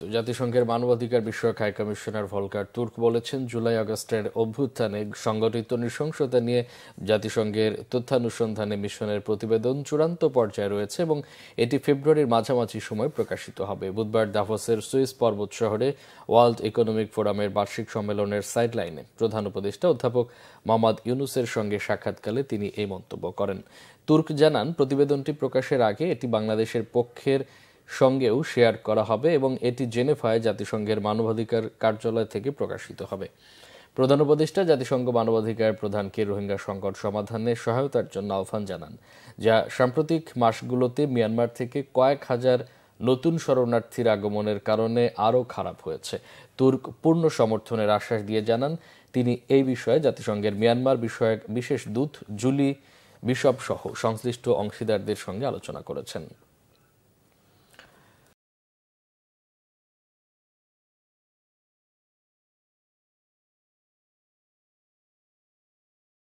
জাতিসংঘের মানবাধিকার বিষয়ক হাই কমিশনার ভলকার তুর্ক বলেছেন, জুলাই আগস্টের অভ্যুত্থানে সংগঠিত নৃশংসতা নিয়ে জাতিসংঘের তথ্যানুসন্ধানে মিশনের প্রতিবেদন চূড়ান্ত পর্যায়ে রয়েছে এবং এটি ফেব্রুয়ারির মাঝামাঝি সময় প্রকাশিত হবে। বুধবার দাভোসের সুইস পর্বত শহরে ওয়ার্ল্ড ইকোনমিক ফোরামের বার্ষিক সম্মেলনের সাইডলাইনে প্রধান উপদেষ্টা অধ্যাপক মোহাম্মদ ইউনূসের সঙ্গে সাক্ষাৎকালে তিনি এই মন্তব্য করেন। তুর্ক জানান, প্রতিবেদনটি প্রকাশের আগে এটি বাংলাদেশের পক্ষের সঙ্গেও শেয়ার করা হবে এবং এটি জেনেভায় জাতিসংঘের মানবাধিকার কার্যালয় থেকে প্রকাশিত হবে। প্রধান উপদেষ্টা জাতিসংঘ মানবাধিকার প্রধানকে রোহিঙ্গা সংকট সমাধানে সহায়তার জন্য আহ্বান জানান, যা সাম্প্রতিক মাসগুলোতে মিয়ানমার থেকে কয়েক হাজার নতুন শরণার্থীর আগমনের কারণে আরও খারাপ হয়েছে। তুর্ক পূর্ণ সমর্থনের আশ্বাস দিয়ে জানান, তিনি এই বিষয়ে জাতিসংঘের মিয়ানমার বিষয়ক বিশেষ দূত জুলি বিশপ সহ সংশ্লিষ্ট অংশীদারদের সঙ্গে আলোচনা করেছেন।